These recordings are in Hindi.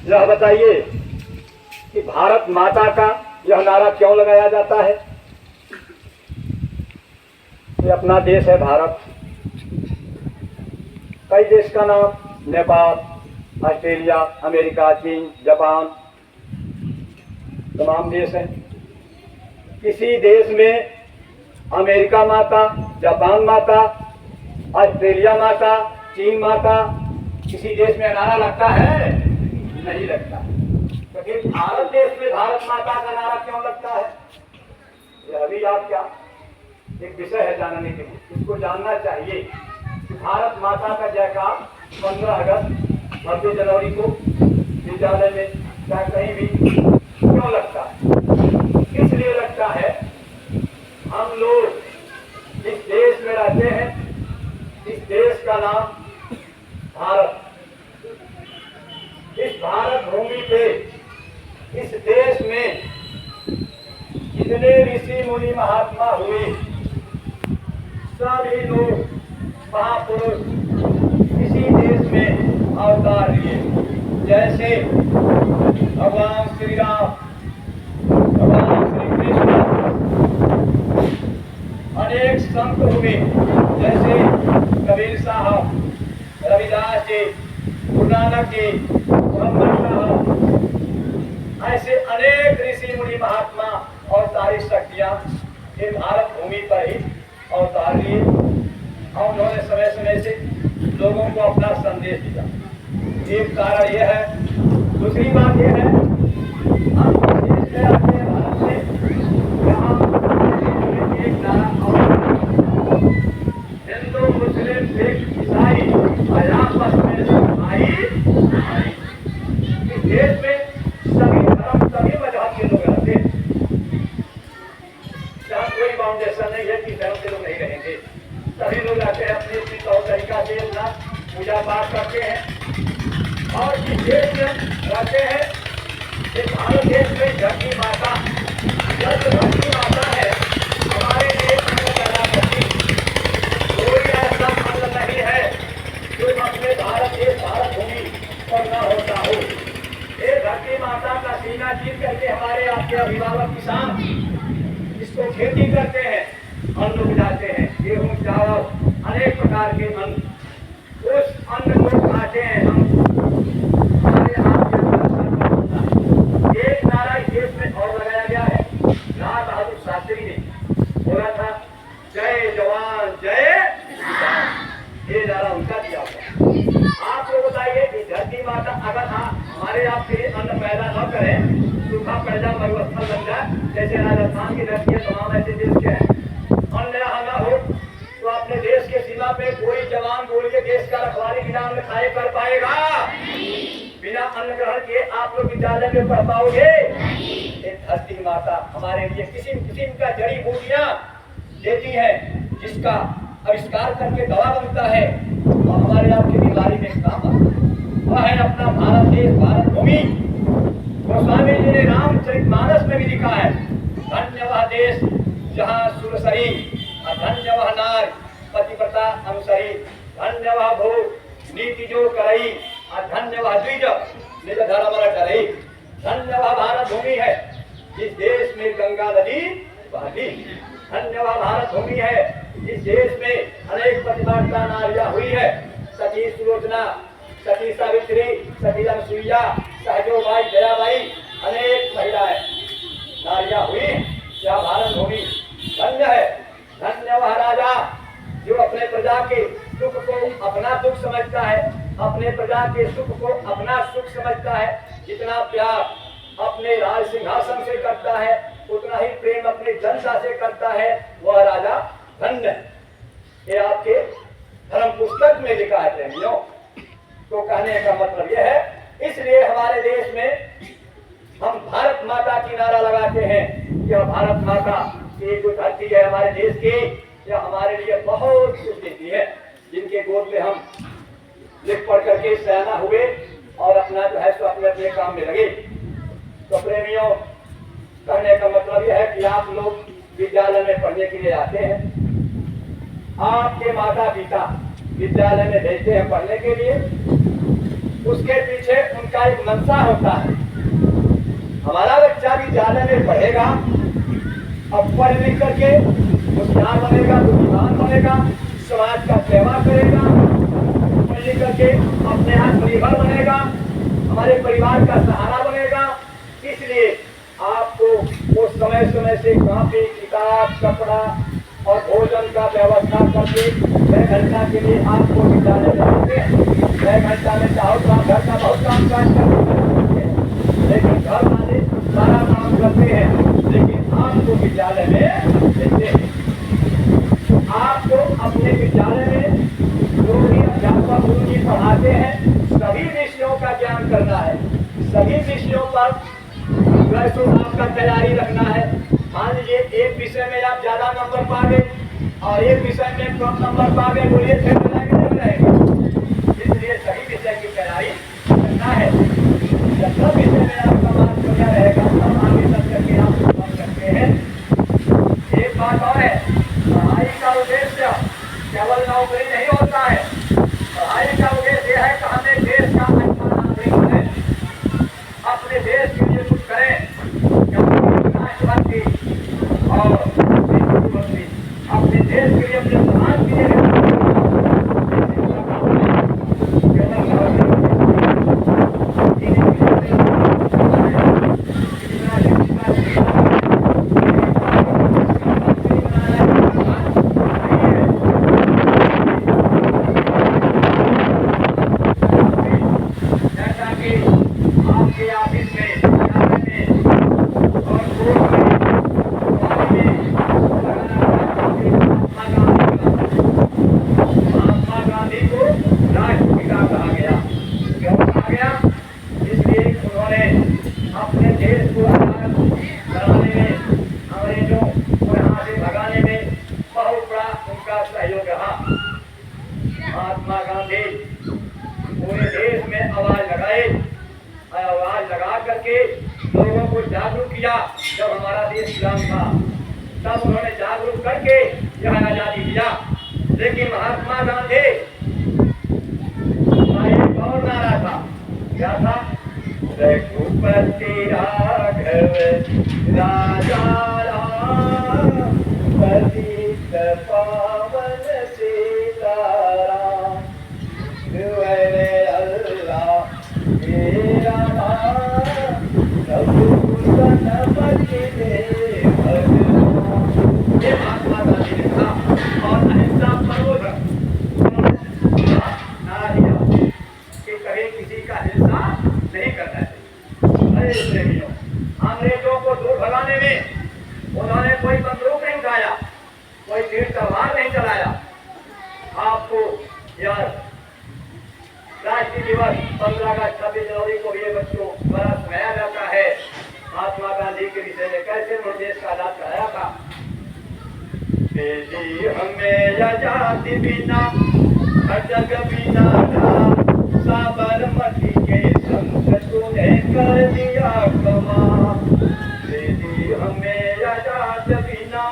यह बताइए कि भारत माता का यह नारा क्यों लगाया जाता है? ये अपना देश है भारत। कई देश का नाम नेपाल, ऑस्ट्रेलिया, अमेरिका, चीन, जापान, तमाम देश हैं। किसी देश में अमेरिका माता, जापान माता, ऑस्ट्रेलिया माता, चीन माता, किसी देश में नारा लगता है? नहीं लगता। तो फिर भारत देश में भारत माता का नारा क्यों लगता है? यह भी आप क्या एक विषय है जानने के लिए, इसको जानना चाहिए कि भारत माता का जयकार 15 अगस्त, 26 जनवरी को विद्यालय में या कहीं भी क्यों लगता है? इसलिए लगता है, हम लोग इस देश में रहते हैं। इस देश का नाम भारत। इस भारत भूमि पे, इस देश में जितने ऋषि मुनि महात्मा हुए, सभी लोग महापुरुष इसी देश में अवतार लिए। जैसे भगवान श्री राम, भगवान श्री कृष्ण, अनेक संत हुए जैसे कबीर साहब, रविदास जी, गुरु नानक जी, मोहम्मद साहब, ऐसे अनेक ऋषि मुनि महात्मा और सारी शक्तियां ये भारत भूमि पर ही अवतार लिए और उन्होंने समय समय से लोगों को अपना संदेश दिया। एक कारण यह है। दूसरी बात यह है, हम देश में रहते हैं भारत में, यहाँ एक नारा और हिंदू, मुस्लिम, सिख, ईसाई आपस में भाई भाई। इस देश में सभी धर्म, सभी मजहब के लोग रहते हैं। यहाँ कोई बाउंडेशन नहीं है कि धर्म के लोग नहीं रहेंगे। सभी लोग रहते हैं, अपनी अपनी तौर तरीका से अपना पूजा पाठ करते हैं और इस देश में रहते हैं। इस भारत देश में धरती माता, जब धरती माता है हमारे देश में पैदा करती, कोई ऐसा अन्न नहीं है जो अपने भारत देश, भारत भूमि पर न होता हो। ये धरती माता का सीना चीर करके हमारे आपके अभिभावक किसान इसको खेती करते हैं, अन्न उपजाते हैं, गेहूं, चावल, अनेक प्रकार के अन्न। उस अन्न को खाते हैं हम। हमारे आपके एक नारा इस देश में और लगाया गया है। लाल बहादुर शास्त्री ने बोला था, जय जवान जय किसान। ये नारा उनका दिया हुआ। आप लोग बताइए कि धरती माता अगर हमारे आपके अन्न पैदा न करें, सूखा पड़ जाए, मरुस्थल बन जाए, जैसे राजस्थान की धरती है, तमाम ऐसे देश के हैं, अन्न यहाँ न हो तो अपने देश के सीमा पे कोई जवान बोल के देश का रखवाली बिना अन्न खाए कर पाएगा? बिना अन्न ग्रहण किए आप लोग विद्यालय में पढ़ पाओगे? एक धरती माता हमारे लिए किस्म किस्म का जड़ी बूटियां देती है, जिसका आविष्कार करके दवा बनता है और हमारे आपकी बीमारी में काम आता है। वह है अपना भारत देश, भारत भूमि। गोस्वामी जी ने रामचरितमानस में भी लिखा है, धन्य वह देश जहाँ सुरसरी, धन्य वह नार पतिव्रता अनुसरी, धन्य वह भू नीति जो करई, धन्य वह द्विज निज धर्म रटई। धन्य वह भारत भूमि है जिस देश में गंगा नदी बहती। धन्य वह भारत भूमि है जिस देश में अनेक प्रतिभागिता नारियां हुई है। सती सुलोचना, सती सावित्री, सती अनसुईया, सहजोबाई, दयाबाई, अनेक महिलाएं नारियां हुई। यह भारत भूमि धन्य है। धन्य वह राजा जो अपने प्रजा के सुख को अपना दुख समझता है, अपने प्रजा के सुख को अपना सुख समझता है। जितना प्यार अपने राज सिंहासन से करता है, उतना ही प्रेम अपनी जनता से करता है, वह राजा धन्य। ये आपके धर्म पुस्तक में लिखा है प्रेमियों। तो कहने का मतलब यह है, इसलिए हमारे देश में हम भारत माता की नारा लगाते हैं। यह भारत माता ये जो धरती है हमारे देश की, यह हमारे लिए बहुत कुछ देती है, जिनके गोद में हम लिख पढ़ करके सयाना हुए और अपना जो है सो अपने अपने काम में लगे। तो प्रेमियों, कहने का मतलब यह है कि आप लोग विद्यालय में पढ़ने के लिए आते हैं, आपके माता पिता विद्यालय में भेजते हैं पढ़ने के लिए, उसके पीछे उनका एक मंशा होता है। हमारा बच्चा विद्यालय में पढ़ेगा, अब पढ़ लिख करके होशियार बनेगा, बुद्धिमान बनेगा, समाज का सेवा करेगा, पढ़ लिख करके अपने आत्मनिर्भर बनेगा, हमारे परिवार का सहारा बनेगा। इसलिए आपको वो समय समय से कॉपी, किताब, कपड़ा और भोजन का व्यवस्था करके 6 घंटा के लिए आपको विद्यालय में रखते हैं। 6 घंटा में चाहो तो आप घर का बहुत काम काज करते हैं, लेकिन घर वाले सारा काम करते हैं, लेकिन आपको विद्यालय में देते हैं। आपको अपने विद्यालय में जो भी अध्यापक गुरु जी पढ़ाते हैं सभी विषयों का ज्ञान करना है। सभी विषयों पर वैसे आपका तैयारी रखना है। मान लीजिए एक विषय में आप ज्यादा नंबर पा गए और एक विषय में कम नंबर पा गए, बोलिए फिर रहेगा। इसलिए सही विषय की तैयारी करना है। जब सब विषय में आपका मार्क्स बढ़िया रहेगा तब आगे तक करके आप पढ़ सकते हैं। एक बात और है, पढ़ाई का उद्देश्य केवल नौकरी नहीं होता है। पढ़ाई का उद्देश्य है कि हमें देश का अच्छा नागरिक बने, अपने देश के लिए कुछ करें, राष्ट्रभक्ति और देशभक्ति, अपने देश के लिए, अपने समाज के लिए। महात्मा गांधी पूरे देश में आवाज लगा करके लोगों को जागरूक किया। जब हमारा देश गुलाम था तब उन्होंने जागरूक करके यह आजादी दिया। लेकिन महात्मा गांधी का एक और नारा था, क्या था? रघुपति राघव राजा राम पतित पावन सीताराम, अल्लाह मेरा ये महात्मा गांधी ने कहा और अहिंसा परमो धर्म नारा दिया कि कभी किसी का हिंसा नहीं करना चाहिए। अरे प्रेमियों, अंग्रेजों को दूर भगाने में उन्होंने कोई बंदूक नहीं उठाया, कोई तीर तलवार नहीं चलाया। आपको यह राष्ट्रीय दिवस 15 अगस्त 26 जनवरी को ये बच्चों द्वारा सुनाया जाता है। महात्मा गांधी के विषय में कैसे उन्होंने देश का आजाद कराया था। हमें आजादी बिना जग बिना साबरमती के संग तूने कर दिया कमाल। हमें आजाद बिना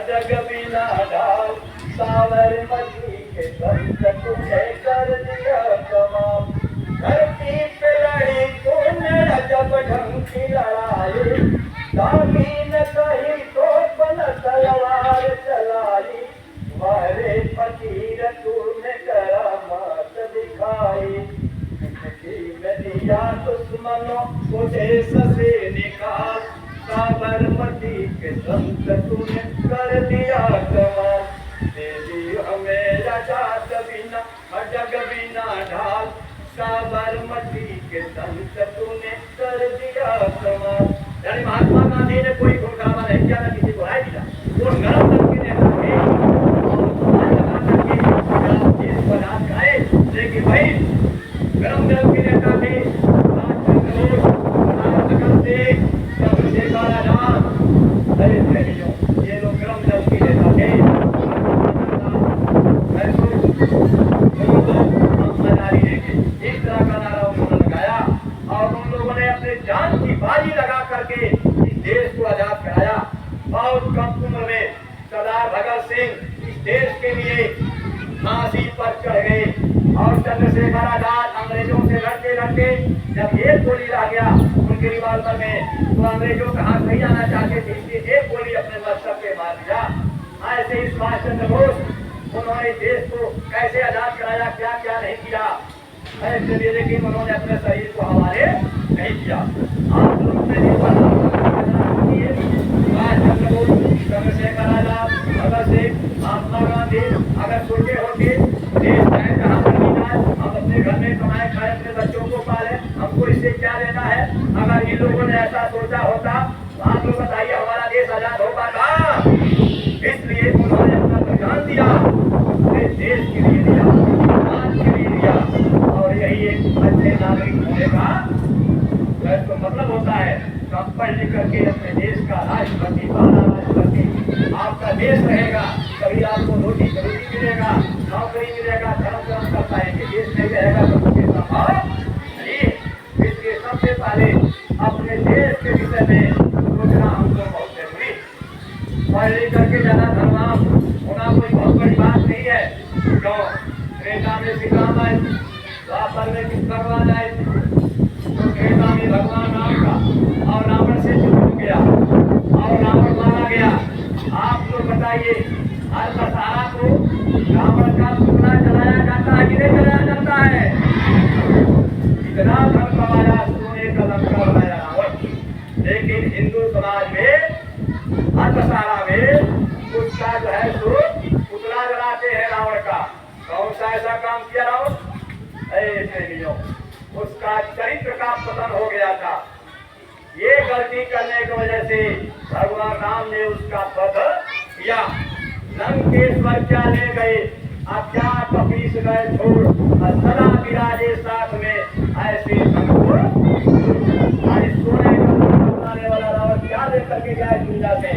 जग बिना ढाल, साबरमती के संग तूने कर दिया कमाल। धरती पे लड़ी तूने जब ढंग की लड़ाई, दामीन कहीं तो बन तलवार चलाई। मारे फकीर तूने करामात दिखाई, में दिया दुश्मनों को देश से निकाल। साबरमती के संग तूने कर दिया कमाल। देवी हमें आजाद बिना जग बिना ढाल, साबरमती के संग तूने कर दिया कमाल। यानी महात्मा गांधी ने कोई घुड़कावा नहीं किया, न किसी को राय दिया। वो नरम दल के नेता थे और देश को आजाद कराए। लेकिन भाई गरम दल के नेता थे, ये लोग गरम दल के नेता थे। इस तरह का नारा उन्होंने लगाया और उन लोगों ने अपने जान की बाजी लगा करके इस देश को आजाद कराया। बहुत कम उम्र में सरदार भगत सिंह इस देश के लिए फांसी पर चढ़ गए और चंद्रशेखर आजाद अंग्रेजों से लड़ते जब एक गोली रह गया उनके रिवाल्वर में तो अंग्रेजों का हाथ नहीं जाना चाहते थे, इसलिए एक गोली अपने मस्तक पे मार दिया। ऐसे ही सुभाष चंद्र बोस उन्होंने देश को कैसे आजाद कराया, क्या क्या नहीं किया ऐसे भी, लेकिन उन्होंने अपने शरीर को हवाले नहीं किया। आप लोग सुभाष चंद्र बोस, चंद्रशेखर आजाद, भगत सिंह, महात्मा गांधी अगर सोचे होते देश चाहे जहाँ पर भी जाए हम अपने घर में कमाए खाए, अपने बच्चों को पाले, हमको इससे क्या लेना है, अगर इन लोगों ने ऐसा सोचा होता तो आप लोग बताइए हमारा देश आजाद हो पाता। इसलिए उन्होंने अपना बलिदान दिया, अपने देश के लिए दिया, समाज के लिए दिया, और यही एक अच्छे नागरिक होने का तो मतलब होता है। तो आप पढ़ लिख करके अपने देश का राष्ट्रपति, राष्ट्रपति आपका देश रहेगा, कभी आपको रोटी मिलेगा, नौकरी मिलेगा, धर्म कर पाएंगे। देश नहीं रहेगा तो कुछ संभव नहीं। इसलिए सबसे पहले अपने देश के विषय में सोचना हमको बहुत जरूरी। पढ़ लिख करके ज्यादा धर्माम होना कोई बहुत बड़ी बात नहीं है। क्यों? त्रेता में श्री राम आए, द्वापर में कृष्ण भगवान आए, तो त्रेता में भगवान राम का और रावण से युद्ध हो गया और रावण मारा गया। आप लोग बताइए हर दशहरा को रावण का पुतला जलाया जाता है कि नहीं जलाया जाता है? इतना धन कमाया, सोने का लंका बनाया रावण। लेकिन हिंदू समाज में हर दशहरा में उसका जो है सो पुतला जलाते हैं रावण का। कौन सा ऐसा काम किया रावण? ऐसे नहीं, उसका चरित्र का पतन हो गया था। ये गलती करने की वजह से भगवान राम ने उसका वध किया। लंकेश्वर क्या ले गए, अब क्या कपीस गए छोड़, सदा विराजे साथ में ऐसे सोने का वाला रावण क्या लेकर के गया दुनिया से।